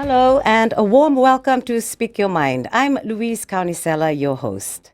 Hello, and a warm welcome to Speak Your Mind. I'm Louise Kaunisela, your host.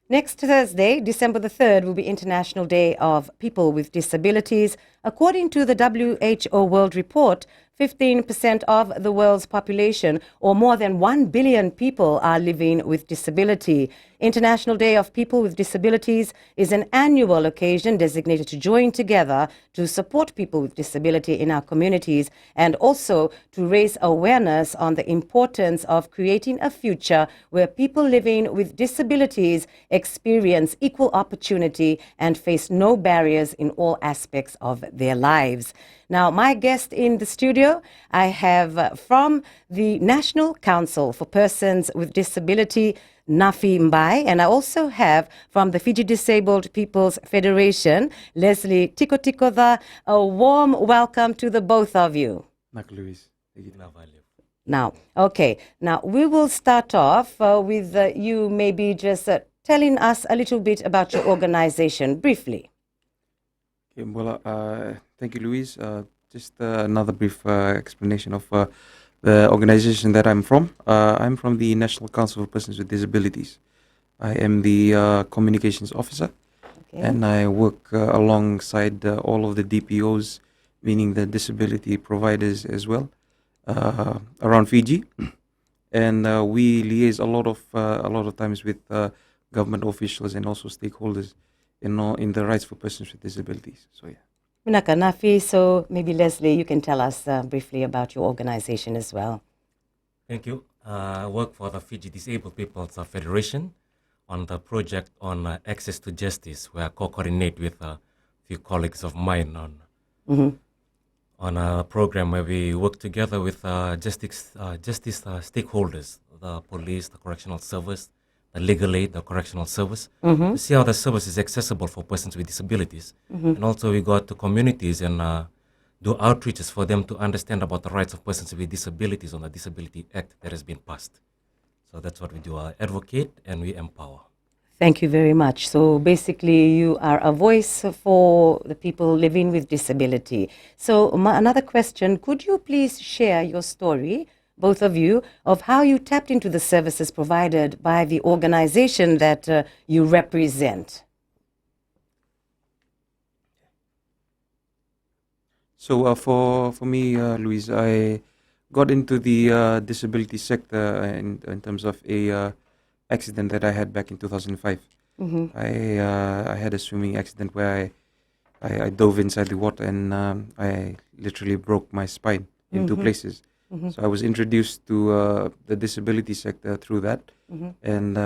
Next Thursday, December the 3rd, will be International Day of People with Disabilities. According to the WHO World Report, 15% of the world's population, or more than 1 billion people, are living with disability. International Day of People with Disabilities is an annual occasion designated to join together to support people with disability in our communities and also to raise awareness on the importance of creating a future where people living with disabilities experience equal opportunity and face no barriers in all aspects of their lives. Now, my guest in the studio, I have from the National Council for Persons with Disability, Nafi Mbai, and I also have from the Fiji Disabled People's Federation, Leslie Tikotikoca. A warm welcome to the both of you. Now, okay. Now, we will start off with you maybe just telling us a little bit about your organization, briefly. Okay, well, thank you, Louise. Just another brief explanation of the organization that I'm from. I'm from the National Council for Persons with Disabilities. I am the communications officer, and I work alongside all of the DPOs, meaning the disability providers as well, around Fiji. And we liaise a lot of times with government officials and also stakeholders in the rights for persons with disabilities. So yeah. Minaka Nafi, so maybe Leslie, you can tell us briefly about your organization as well. Thank you. I work for the Fiji Disabled People's Federation on the project on access to justice, where I co-coordinate with a few colleagues of mine on a program where we work together with justice stakeholders, the police, the correctional service, the legal aid, the correctional service, to see how the service is accessible for persons with disabilities. And also we go out to communities and do outreaches for them to understand about the rights of persons with disabilities on the Disability Act that has been passed. So that's what we do, advocate and we empower. Thank you very much. So basically you are a voice for the people living with disability. So another question, could you please share your story, both of you, of how you tapped into the services provided by the organization that you represent? So for me, Louise, I got into the disability sector in terms of a accident that I had back in 2005. I had a swimming accident where I dove inside the water and I literally broke my spine in two places. So I was introduced to the disability sector through that, and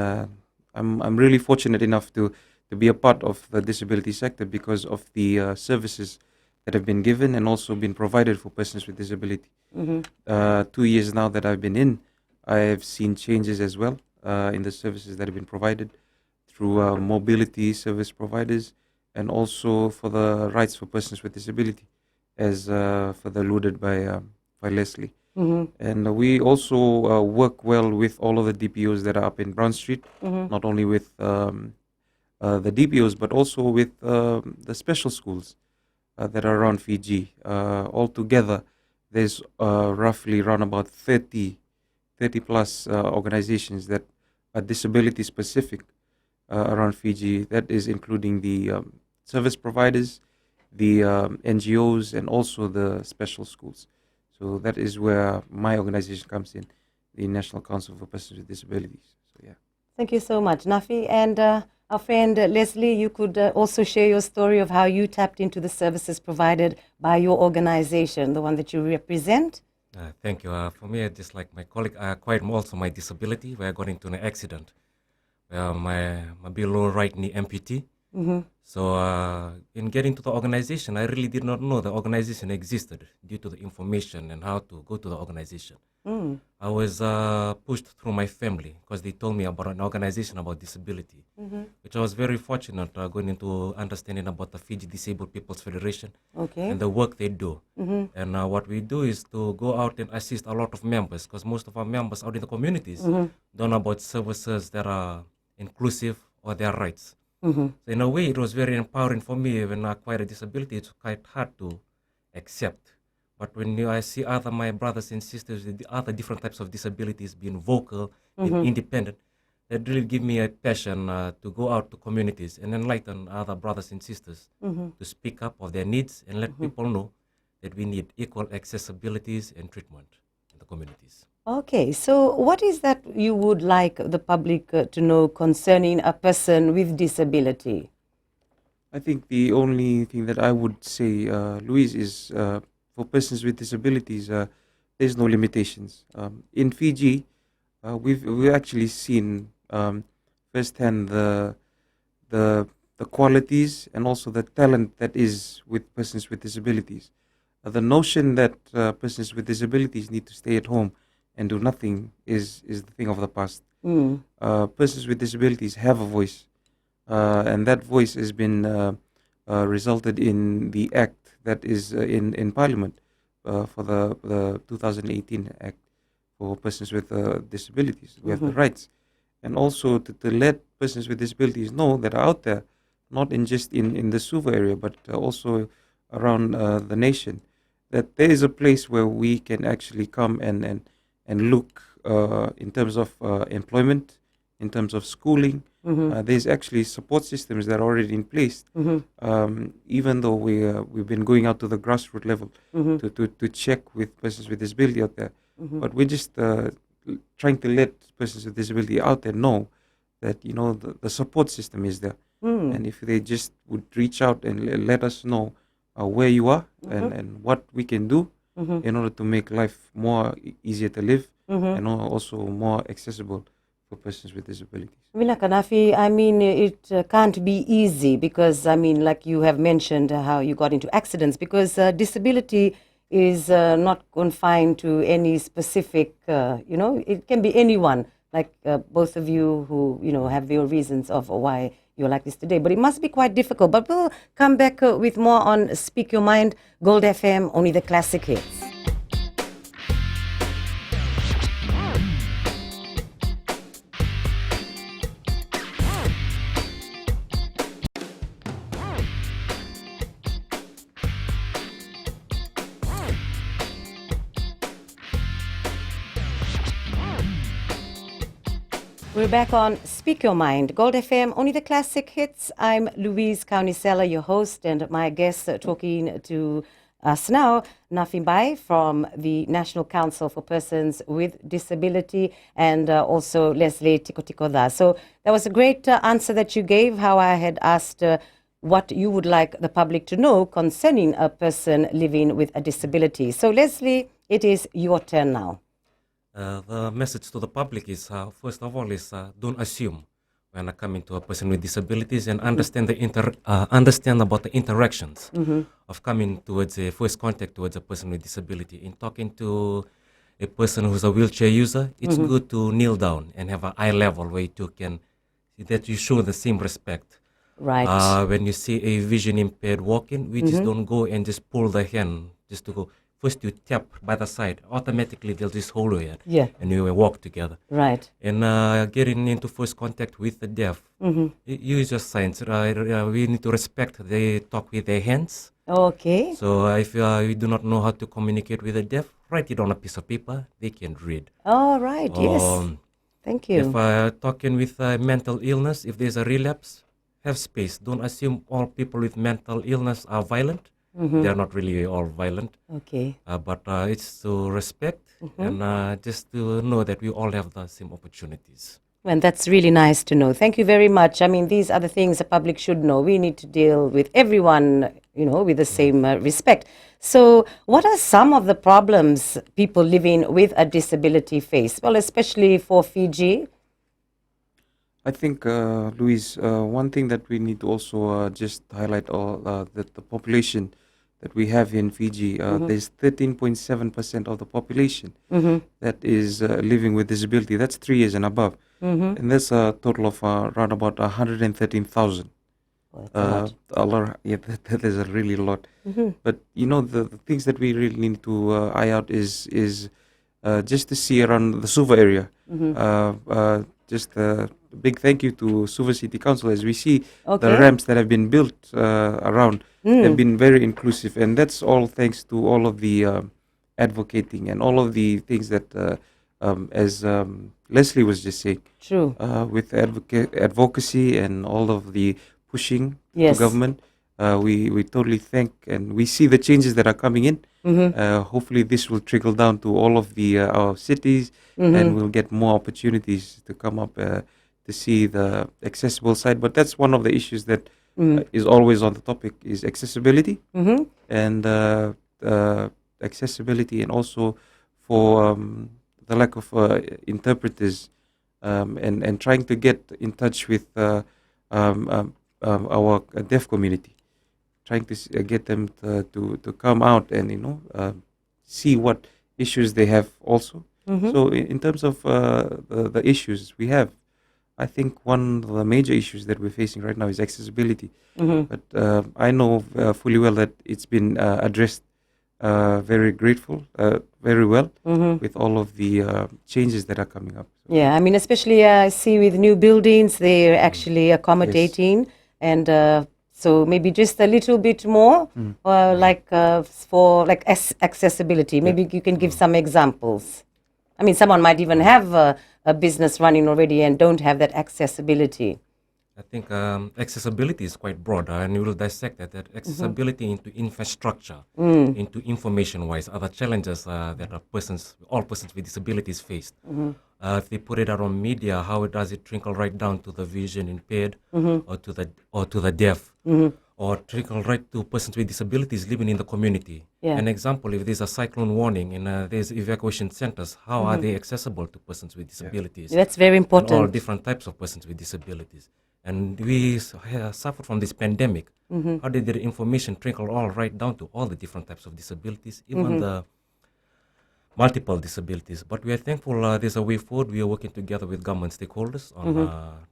I'm really fortunate enough to be a part of the disability sector because of the services that have been given and also been provided for persons with disability. 2 years now that I've been in, I have seen changes as well in the services that have been provided through mobility service providers and also for the rights for persons with disability, as further alluded by Leslie. And we also work well with all of the DPOs that are up in Brown Street, not only with the DPOs, but also with the special schools that are around Fiji. Altogether, there's roughly around about 30 plus organizations that are disability specific around Fiji. That is including the service providers, the NGOs, and also the special schools. So that is where my organization comes in, the National Council for Persons with Disabilities. So yeah. Thank you so much, Nafi. And our friend Leslie, you could also share your story of how you tapped into the services provided by your organization, the one that you represent. Thank you. For me, just like my colleague, I acquired also my disability where I got into an accident where my below right knee amputee. So in getting to the organization, I really did not know the organization existed due to the information and how to go to the organization. I was pushed through my family because they told me about an organization about disability, which I was very fortunate going into understanding about the Fiji Disabled People's Federation and the work they do. And what we do is to go out and assist a lot of members, because most of our members out in the communities don't know about services that are inclusive or their rights. So in a way, it was very empowering for me when I acquired a disability. It's quite hard to accept. But when I see other my brothers and sisters with the other different types of disabilities being vocal, being independent, that really give me a passion to go out to communities and enlighten other brothers and sisters to speak up of their needs and let people know that we need equal accessibilities and treatment in the communities. Okay, so what is that you would like the public to know concerning a person with disability? I think the only thing that I would say, Louise, is for persons with disabilities, there's no limitations. In Fiji, we've actually seen firsthand the qualities and also the talent that is with persons with disabilities. The notion that persons with disabilities need to stay at home and do nothing is the thing of the past. Persons with disabilities have a voice, and that voice has been resulted in the act that is in Parliament for the 2018 Act for persons with disabilities. We have the rights, and also to let persons with disabilities know that are out there, not in just in the Suva area, but also around the nation, that there is a place where we can actually come and look in terms of employment, in terms of schooling. There's actually support systems that are already in place, even though we've been going out to the grassroots level to check with persons with disability out there. But we're just trying to let persons with disability out there know that the support system is there, and if they just would reach out and let us know where you are and what we can do in order to make life more easier to live and also more accessible for persons with disabilities. Nafi, I mean, it can't be easy because, I mean, like you have mentioned how you got into accidents, because disability is not confined to any specific, it can be anyone, like both of you who, have your reasons of why you're like this today. But it must be quite difficult. But we'll come back with more on Speak Your Mind, Gold FM, only the classic hits. We're back on Speak Your Mind, Gold FM, only the classic hits. I'm Louise Kaunisela, your host, and my guest talking to us now, Nafi from the National Council for Persons with Disability, and also Leslie Tikotikoca. So that was a great answer that you gave, how I had asked what you would like the public to know concerning a person living with a disability. So Leslie, it is your turn now. The message to the public is, first of all, is don't assume when coming to a person with disabilities, and understand understand about the interactions of coming towards a first contact towards a person with disability. In talking to a person who's a wheelchair user, it's good to kneel down and have an eye level where you can that you show the same respect. Right. When you see a vision impaired walking, we just don't go and just pull the hand just to go. First you tap by the side, automatically they'll just hold your hand, and you will walk together. Right. And getting into first contact with the deaf, use your signs. We need to respect they talk with their hands. Okay. So if you do not know how to communicate with the deaf, write it on a piece of paper, they can read. All right, yes. Thank you. If talking with mental illness, if there's a relapse, have space. Don't assume all people with mental illness are violent. They're not really all violent. Okay. But it's to respect and just to know that we all have the same opportunities. And that's really nice to know. Thank you very much. I mean, these are the things the public should know. We need to deal with everyone, with the same respect. So what are some of the problems people living with a disability face? Well, especially for Fiji. I think, Louise, one thing that we need to also just highlight that the population that we have in Fiji, there's 13.7% of the population that is living with disability. That's 3 years and above. And that's a total of around about 113,000. A lot. Yeah, that is a really lot. But, the things that we really need to eye out is just to see around the Suva area, just big thank you to Suva City Council, as we see the Okay. ramps that have been built around have been very inclusive, and that's all thanks to all of the advocating and all of the things that, as Leslie was just saying, True. with advocacy and all of the pushing Yes. to government, we totally thank, and we see the changes that are coming in. Hopefully, this will trickle down to all of the our cities, and we'll get more opportunities to come up to see the accessible side. But that's one of the issues that is always on the topic, is accessibility, and accessibility, and also for the lack of interpreters, and trying to get in touch with our deaf community, trying to get them to come out and see what issues they have also. So in terms of the issues we have, I think one of the major issues that we're facing right now is accessibility. But I know fully well that it's been addressed very very well with all of the changes that are coming up. So Yeah, I mean, especially I see with new buildings, they're actually accommodating, and so maybe just a little bit more, like for like accessibility. Maybe you can give some examples. I mean, someone might even have a business running already and don't have that accessibility. I think accessibility is quite broad, and we will dissect that accessibility into infrastructure, into information-wise, other challenges that all persons with disabilities faced. If they put it out on media, how does it trickle right down to the vision impaired, or to the deaf, or trickle right to persons with disabilities living in the community? Yeah. An example: if there's a cyclone warning and there's evacuation centers, how are they accessible to persons with disabilities? That's very And all important. different types of persons with disabilities. And we suffered from this pandemic. How did the information trickle all right down to all the different types of disabilities, even the multiple disabilities? But we are thankful there's a way forward. We are working together with government stakeholders on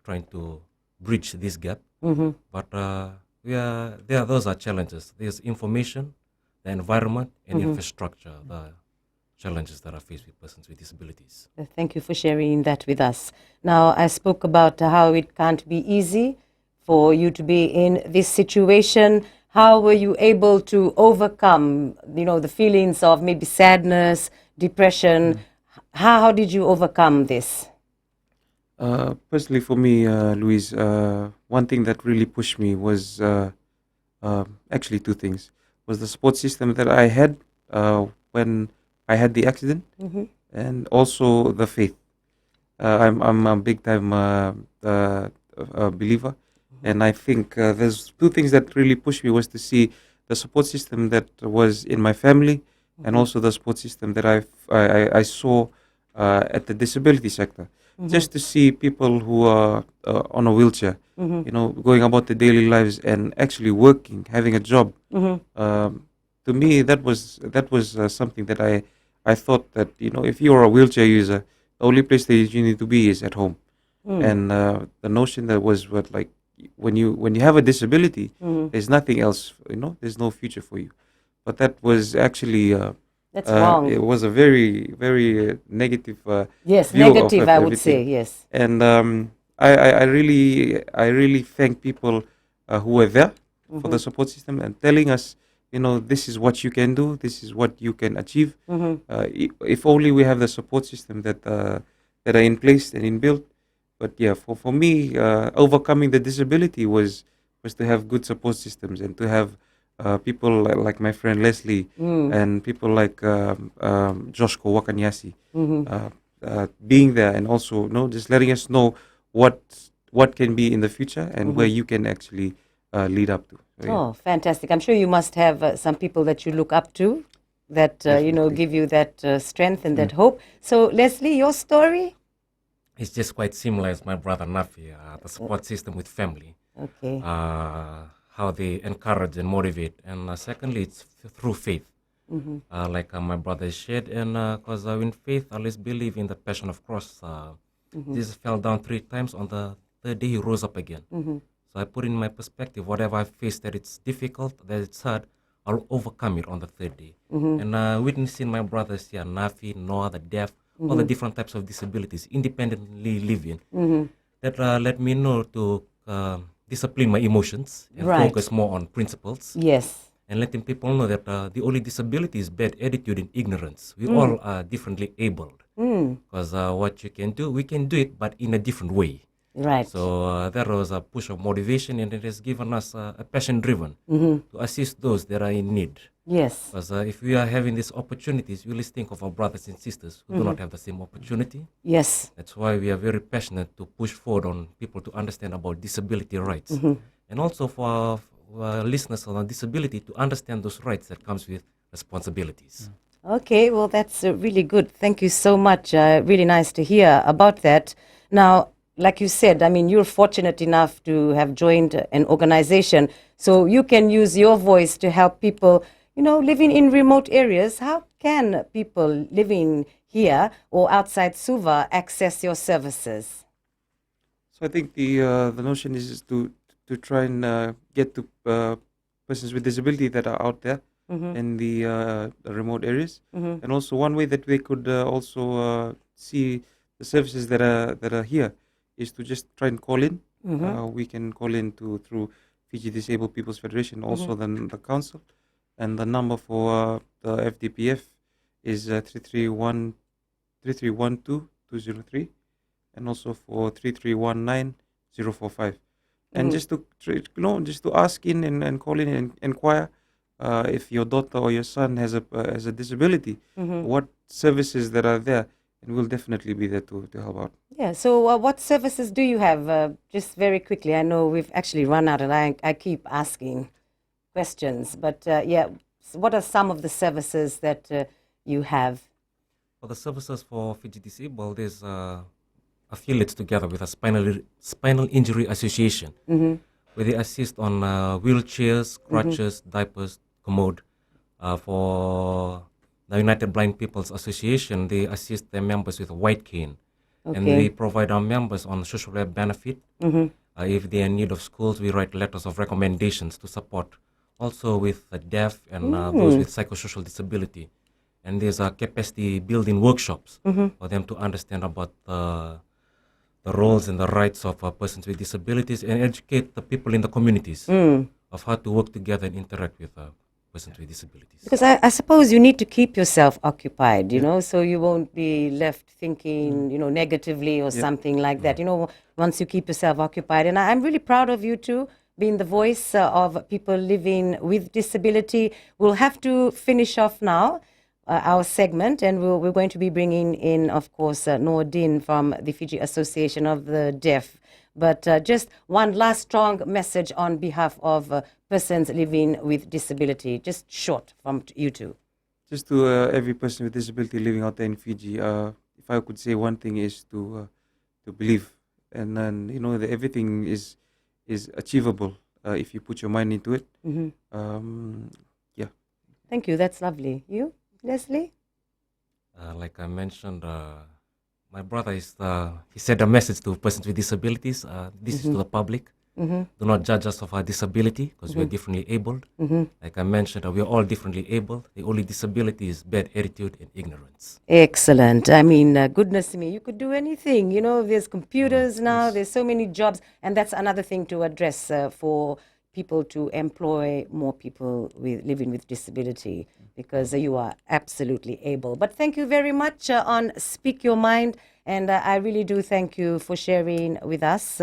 trying to bridge this gap. But those are challenges. There's information, the environment, and infrastructure, the challenges that are faced with persons with disabilities. Thank you for sharing that with us. Now, I spoke about how it can't be easy for you to be in this situation. How were you able to overcome, the feelings of maybe sadness, depression? How did you overcome this? Personally, for me, Louise, one thing that really pushed me was actually two things. Was the support system that I had when I had the accident, and also the faith. I'm a big time believer, and I think there's two things that really pushed me was to see the support system that was in my family, and also the support system that I saw at the disability sector. Just to see people who are on a wheelchair, going about their daily lives and actually working, having a job. To me, that was something that I thought that if you're a wheelchair user, the only place that you need to be is at home. And the notion that was when you have a disability, there's nothing else. There's no future for you. But that was actually That's wrong. It was a very very negative Yes, view of negative, I would say, everything. yes. And I really thank people who were there for the support system and telling us, this is what you can do, this is what you can achieve. If only we have the support system that are in place and in built. But yeah, for me, overcoming the disability was to have good support systems, and to have people like my friend Leslie, and people like Joshko Wakanyasi being there, and also just letting us know what can be in the future and where you can actually lead up to. So, yeah. Oh, fantastic. I'm sure you must have some people that you look up to that, give you that strength and that hope. So, Leslie, your story? It's just quite similar as my brother Nafi, the support system with family. Okay. How they encourage and motivate. And secondly, it's through faith. Like my brother shared, and because in faith, I always believe in the passion of cross. Jesus fell down 3 times. On the third day, he rose up again. So I put in my perspective, whatever I face, that it's difficult, that it's hard, I'll overcome it on the third day. And witnessing my brothers here, Nafi, Noah, the deaf, all the different types of disabilities, independently living, that let me know to discipline my emotions and Right. focus more on principles. Yes. And letting people know that the only disability is bad attitude and ignorance. We all are differently abled. Because what you can do, we can do it, but in a different way. Right. So that was a push of motivation, and it has given us a passion-driven to assist those that are in need. Yes. Because if we are having these opportunities, we always think of our brothers and sisters who do not have the same opportunity. Yes. That's why we are very passionate to push forward on people to understand about disability rights. And also for our listeners on disability to understand those rights that comes with responsibilities. Okay, well, that's really good. Thank you so much. Really nice to hear about that. Now, like you said, I mean, you're fortunate enough to have joined an organization, so you can use your voice to help people, living in remote areas. How can people living here or outside Suva access your services? So I think the notion is to try and get to persons with disability that are out there in the remote areas, and also one way that they could also see the services that are here is to just try and call in. We can call in through Fiji Disabled People's Federation, also the council, and the number for the FDPF is 331-203, and also for 3319-045. And just to ask in and call in and inquire if your daughter or your son has a disability, what services that are there, and we'll definitely be there to help out. Yeah, so what services do you have? Just very quickly, I know we've actually run out and I keep asking questions, but what are some of the services that you have? For the services for Fiji Disabled, there's affiliates together with a spinal injury association, where they assist on wheelchairs, crutches, diapers, commode. For the United Blind People's Association, they assist their members with a white cane, and they provide our members on social web benefit. If they are in need of schools, we write letters of recommendations to support. Also with the deaf and those with psychosocial disability. And there's capacity building workshops for them to understand about the roles and the rights of persons with disabilities, and educate the people in the communities of how to work together and interact with persons with disabilities. Because I suppose you need to keep yourself occupied, so you won't be left thinking, negatively or something like that, once you keep yourself occupied. And I'm really proud of you too, being the voice of people living with disability. We'll have to finish off now. Our segment, and we're going to be bringing in, of course, Nordin from the Fiji Association of the Deaf. But just one last strong message on behalf of persons living with disability, just short from you two. Just to every person with disability living out there in Fiji, if I could say one thing is to believe, and then that everything is achievable if you put your mind into it. Thank you. That's lovely. You? Leslie? Like I mentioned, my brother he said a message to persons with disabilities. This is to the public. Do not judge us of our disability, because we are differently abled. Like I mentioned, we are all differently abled. The only disability is bad attitude and ignorance. Excellent. I mean, goodness me, you could do anything. There's computers now, there's so many jobs, and that's another thing to address for people to employ more people living with disability, because you are absolutely able. But thank you very much on Speak Your Mind, and I really do thank you for sharing with us.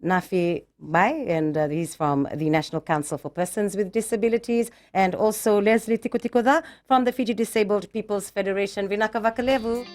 Nafi Bai, and he's from the National Council for Persons with Disabilities, and also Leslie Tikotikoca from the Fiji Disabled People's Federation. Vinaka Vakalevu.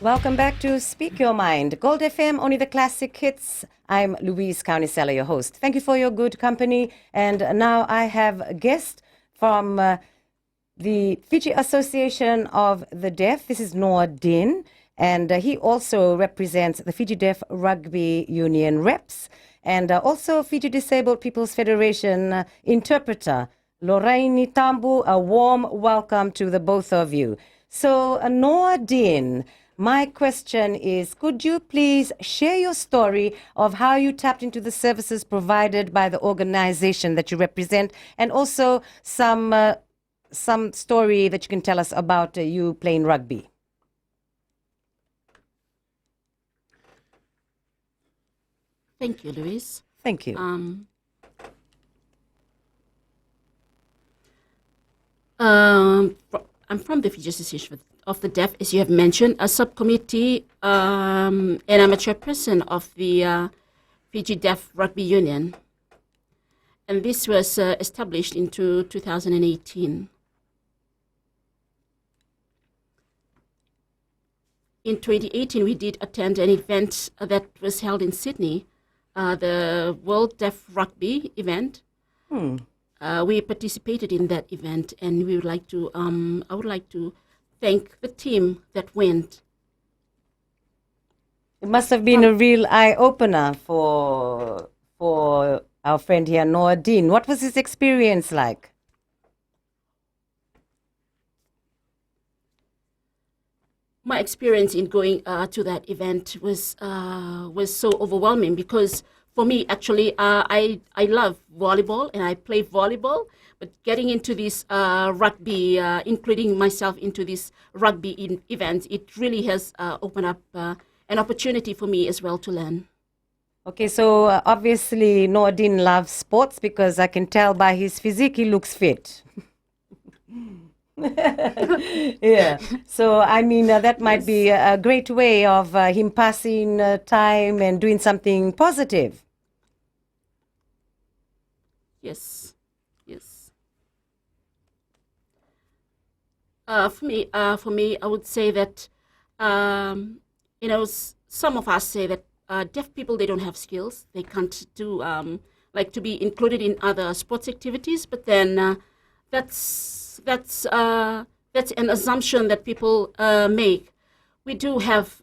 Welcome back to Speak Your Mind. Gold FM, only the classic hits. I'm Louise Kaunisela, your host. Thank you for your good company. And now I have a guest from the Fiji Association of the Deaf. This is Nordin, and he also represents the Fiji Deaf Rugby Union reps, and also Fiji Disabled People's Federation interpreter, Lorraine Tambu. A warm welcome to the both of you. So, Noordin, my question is, could you please share your story of how you tapped into the services provided by the organization that you represent, and also some story that you can tell us about you playing rugby? Thank you, Louise. Thank you. I'm from the Fiji Association of the Deaf, as you have mentioned, a subcommittee, and I'm a chairperson of the Fiji Deaf Rugby Union. And this was established in 2018. In 2018, we did attend an event that was held in Sydney, the World Deaf Rugby event. We participated in that event, and we would like to. I would like to thank the team that went. It must have been a real eye opener for our friend here, Noordin. What was his experience like? My experience in going to that event was so overwhelming, because for me, actually, I love volleyball and I play volleyball. But getting into this rugby, including myself into this rugby event, it really has opened up an opportunity for me as well to learn. Okay, so obviously Noordin loves sports, because I can tell by his physique he looks fit. Yeah, so I mean that might be a great way of him passing time and doing something positive. Yes, yes. For me, I would say that some of us say that deaf people, they don't have skills. They can't do like to be included in other sports activities. But then that's an assumption that people make. We do have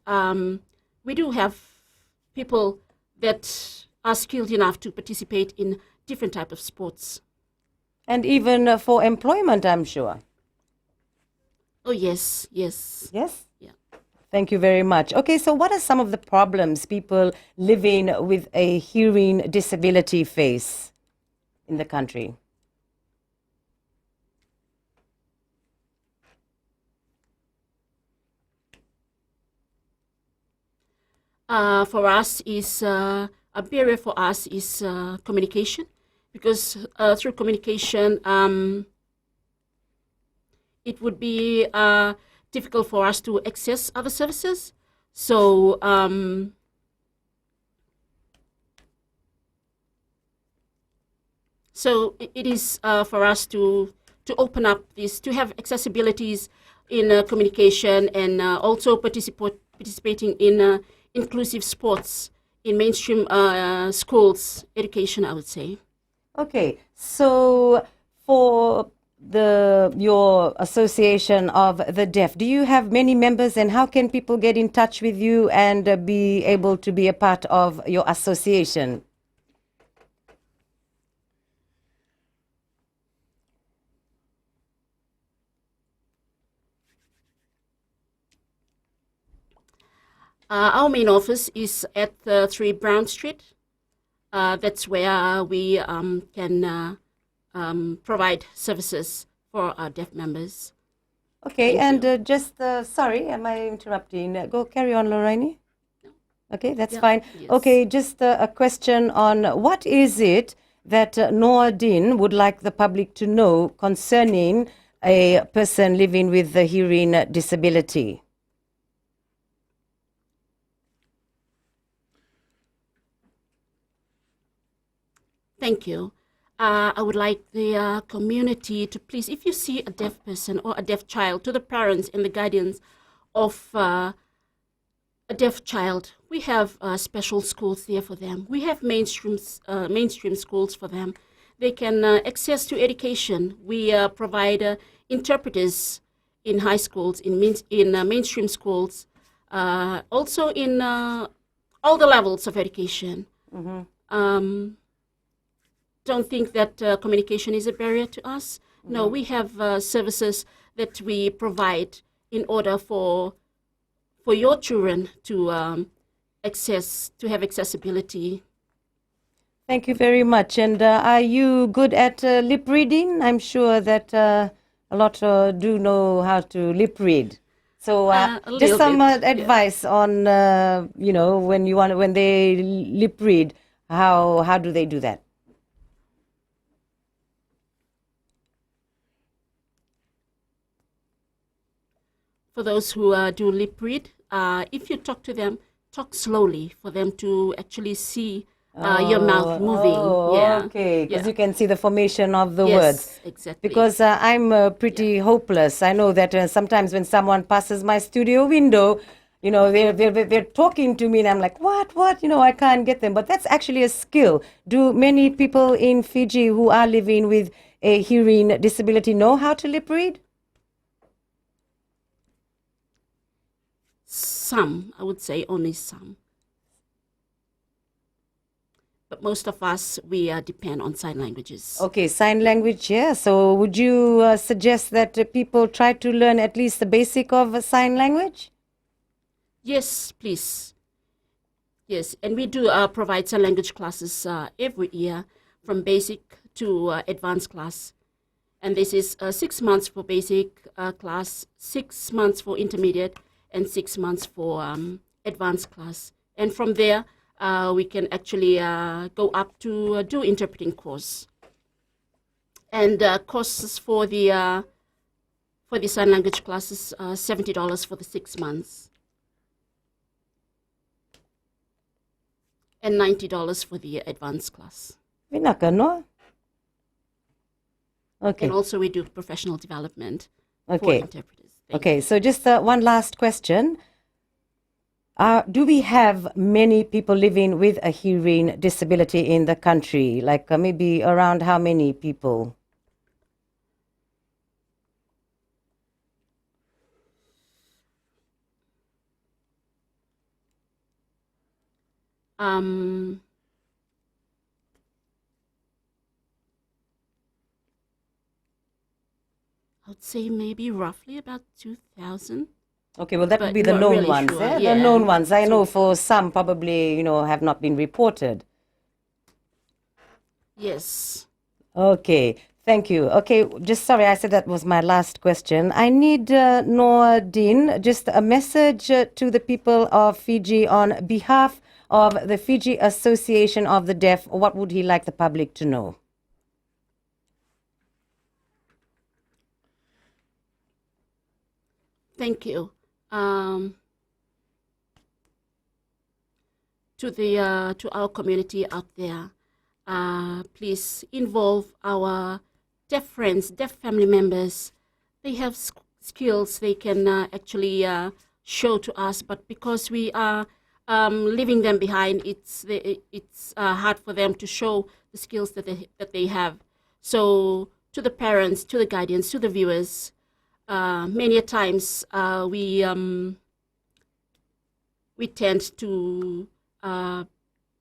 people that are skilled enough to participate in different type of sports. And even for employment, I'm sure. Oh yes, yes. Yes? Yeah. Thank you very much. Okay, so what are some of the problems people living with a hearing disability face in the country? For us is a barrier for us is communication, because through communication it would be difficult for us to access other services. So it is for us to open up this, to have accessibilities in communication, and also participating in inclusive sports in mainstream schools education, I would say. Okay, so for your association of the deaf, do you have many members, and how can people get in touch with you and be able to be a part of your association? Our main office is at 3 Brown Street. That's where we can provide services for our deaf members. Okay, Thank and just, sorry, am I interrupting? Go carry on, Lorraine. Okay, that's Yeah, fine. yes. Okay, just a question on what is it that Noordin would like the public to know concerning a person living with a hearing disability? Thank you. I would like the community to please, if you see a deaf person or a deaf child, to the parents and the guardians of a deaf child, we have special schools there for them. We have mainstream schools for them. They can access to education. We provide interpreters in high schools, in mainstream schools, also in all the levels of education. Don't think that communication is a barrier to us. No, we have services that we provide in order for your children to have accessibility. Thank you very much. And are you good at lip reading? I'm sure that a lot do know how to lip read. So A just little some bit, yeah. advice on when they lip read, how do they do that? For those who do lip read, if you talk to them, talk slowly for them to actually see your mouth moving. Oh, Yeah. okay. Because Yeah. you can see the formation of the Yes, words. exactly. Because I'm pretty hopeless. I know that sometimes when someone passes my studio window, they're talking to me and I'm like, what? I can't get them. But that's actually a skill. Do many people in Fiji who are living with a hearing disability know how to lip read? Some, I would say only some. But most of us, we depend on sign languages. Okay, sign language, yeah. So would you suggest that people try to learn at least the basic of sign language? Yes, please. Yes, and we do provide sign language classes every year from basic to advanced class. And this is 6 months for basic class, 6 months for intermediate, and 6 months for advanced class. And from there, we can actually go up to do interpreting course. And costs for the sign language classes, $70 for the 6 months. And $90 for the advanced class. Vinaka, no? Okay. And also we do professional development for Okay. interpreters. Thank Okay, so just one last question. Do we have many people living with a hearing disability in the country? Like maybe around how many people? I would say maybe roughly about 2,000. Okay, well, that But would be the not known really ones. sure, Eh? yeah. The known ones. I So- know for some probably, have not been reported. Yes. Okay, thank you. Okay, just sorry, I said that was my last question. I need Nordin, just a message to the people of Fiji on behalf of the Fiji Association of the Deaf. What would he like the public to know? Thank you. To our community out there, please involve our deaf friends, deaf family members. They have skills they can actually show to us, but because we are leaving them behind, it's hard for them to show the skills that they have. So to the parents, to the guardians, to the viewers, many a times we tend to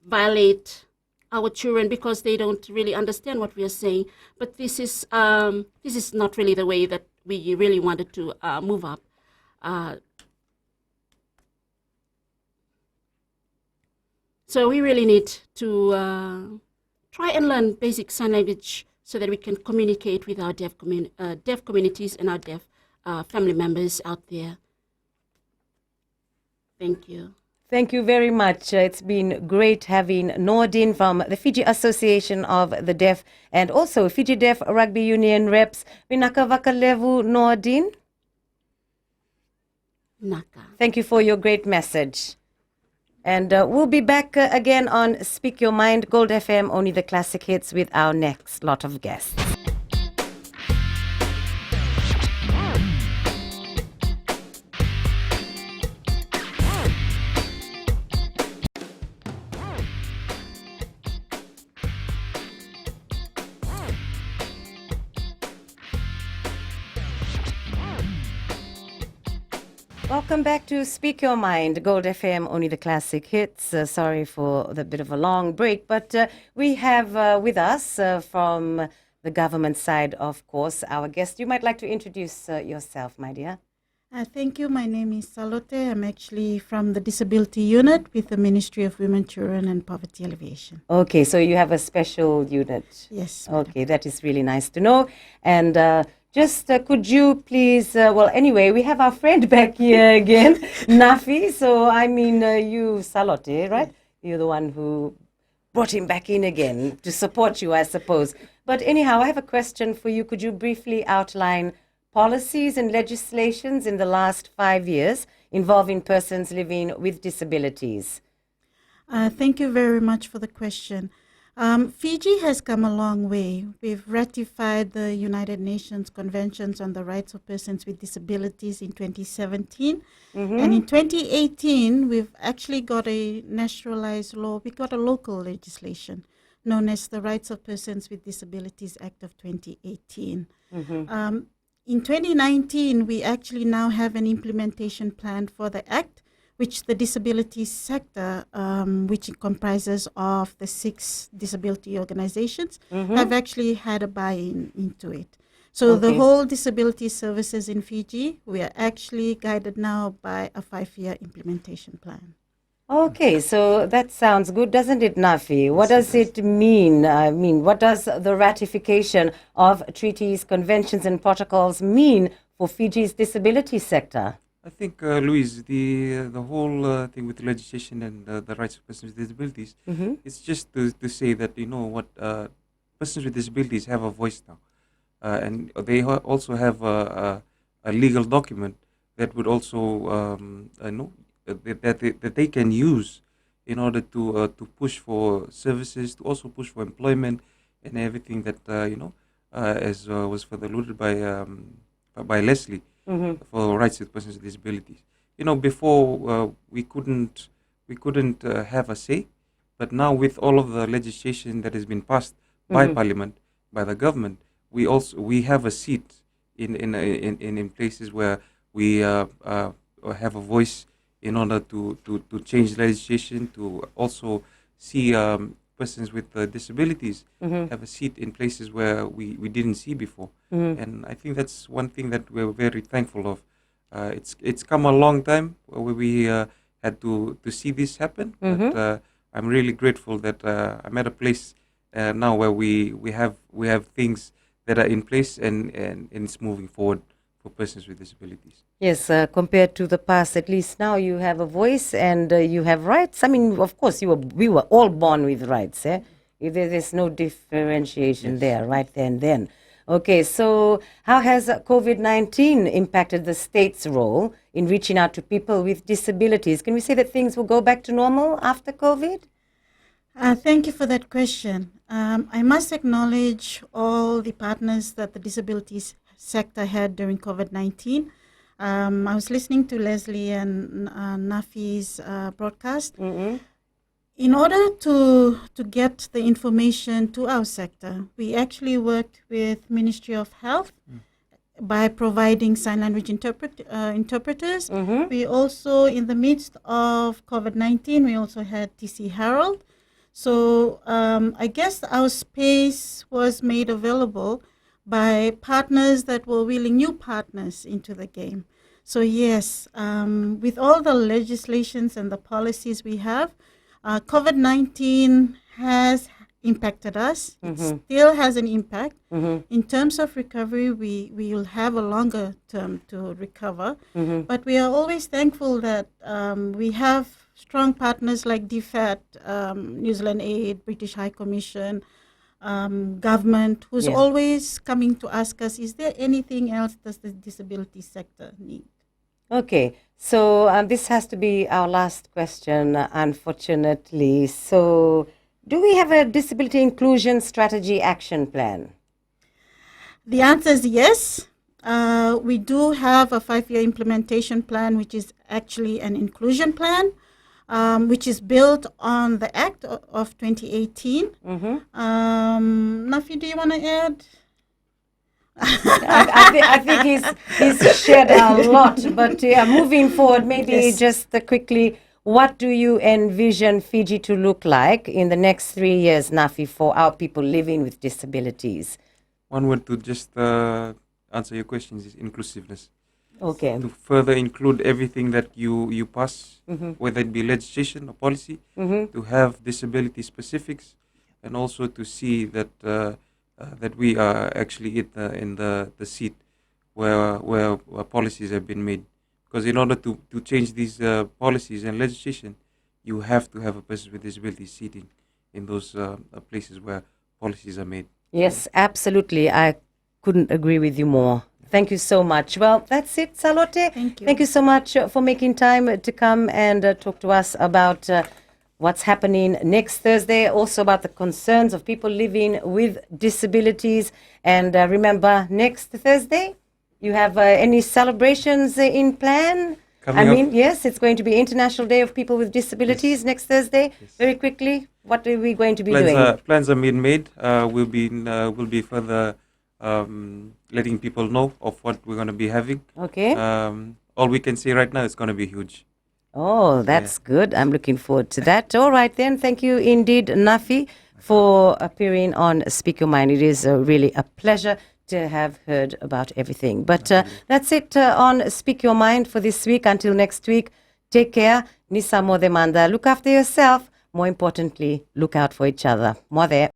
violate our children because they don't really understand what we are saying. But this is not really the way that we really wanted to move up. So we really need to try and learn basic sign language so that we can communicate with our deaf communities and our deaf family members out there. Thank you. Thank you very much. It's been great having Nordin from the Fiji Association of the Deaf and also Fiji Deaf Rugby Union reps. Vinaka Vakalevu Nordin. Naka. Thank you for your great message. And we'll be back again on Speak Your Mind, Gold FM, only the classic hits with our next lot of guests. Welcome back to Speak Your Mind, Gold FM, only the classic hits. Sorry for the bit of a long break, but we have with us from the government side, of course, our guest. You might like to introduce yourself, my dear. Thank you. My name is Salote. I'm actually from the Disability Unit with the Ministry of Women, Children and Poverty Alleviation. Okay, so you have a special unit. Yes, madam. Okay, that is really nice to know. And just could you please, well, anyway, we have our friend back here again, Nafi. So, I mean, you, Salote, right? You're the one who brought him back in again to support you, I suppose. But anyhow, I have a question for you. Could you briefly outline policies and legislations in the last 5 years involving persons living with disabilities? Thank you very much for the question. Fiji has come a long way. We've ratified the United Nations Conventions on the Rights of Persons with Disabilities in 2017. And in 2018, we've actually got a naturalized law. We got a local legislation known as the Rights of Persons with Disabilities Act of 2018. In 2019, we actually now have an implementation plan for the Act, which the disability sector, which comprises of the 6 disability organizations, have actually had a buy-in into it. So the whole disability services in Fiji, we are actually guided now by a 5-year implementation plan. Okay, so that sounds good, doesn't it, Nafi? What does it mean? I mean, what does the ratification of treaties, conventions, and protocols mean for Fiji's disability sector? I think, Louise, the whole thing with the legislation and the rights of persons with disabilities, it's just to say that, you know what, persons with disabilities have a voice now. And they also have a legal document that would also, that they can use in order to push for services, to also push for employment and everything that, as was further alluded by Leslie, for rights of persons with disabilities. You know, before we couldn't have a say, but now with all of the legislation that has been passed by Parliament, by the government, we have a seat in places where we have a voice in order to change legislation, to also see persons with disabilities have a seat in places where we didn't see before. And I think that's one thing that we're very thankful of. It's come a long time where we had to see this happen, but I'm really grateful that I'm at a place now where we have things that are in place and it's moving forward for persons with disabilities. Yes, compared to the past, at least now you have a voice and you have rights. I mean, of course, we were all born with rights. There's no differentiation there, right there and then. Okay, so how has COVID-19 impacted the state's role in reaching out to people with disabilities? Can we say that things will go back to normal after COVID? Thank you for that question. I must acknowledge all the partners that the disabilities sector had during COVID-19. I was listening to Leslie and Nafi's broadcast. In order to get the information to our sector, we actually worked with Ministry of Health by providing sign language interpreters. We also, in the midst of COVID-19, we also had TC Herald. So I guess our space was made available by partners that were willing, new partners into the game. So yes, with all the legislations and the policies we have, COVID-19 has impacted us. It still has an impact. In terms of recovery, we will have a longer term to recover. But we are always thankful that we have strong partners like DFAT, New Zealand Aid, British High Commission, government, who's always coming to ask us, is there anything else does the disability sector need? Okay, so this has to be our last question, unfortunately. So do we have a disability inclusion strategy action plan? The answer is yes. We do have a 5-year implementation plan, which is actually an inclusion plan, which is built on the Act of 2018. Nafi, do you want to add? I think he's shared a lot, but moving forward, maybe just quickly, what do you envision Fiji to look like in the next 3 years, Nafi, for our people living with disabilities? One word to just answer your questions is inclusiveness. Okay. to further include everything that you pass, whether it be legislation or policy, to have disability specifics, and also to see that that we are actually in the seat where policies have been made. Because in order to change these policies and legislation, you have to have a person with disabilities sitting in those places where policies are made. Yes, absolutely. I couldn't agree with you more. Thank you so much. Well, that's it, Salote. Thank you. Thank you so much for making time to come and talk to us about what's happening next Thursday, also about the concerns of people living with disabilities. And remember, next Thursday, you have any celebrations in plan? Coming up. Yes, it's going to be International Day of People with Disabilities next Thursday. Very quickly, what are we going to be doing? Plans are being made. We'll be further letting people know of what we're going to be having. Okay. All we can say right now is going to be huge. Oh, that's good. I'm looking forward to that. All right, then. Thank you indeed, Nafi, for appearing on Speak Your Mind. It is really a pleasure to have heard about everything. But that's it on Speak Your Mind for this week. Until next week, take care. Nisa Modemanda. Look after yourself. More importantly, look out for each other. More there.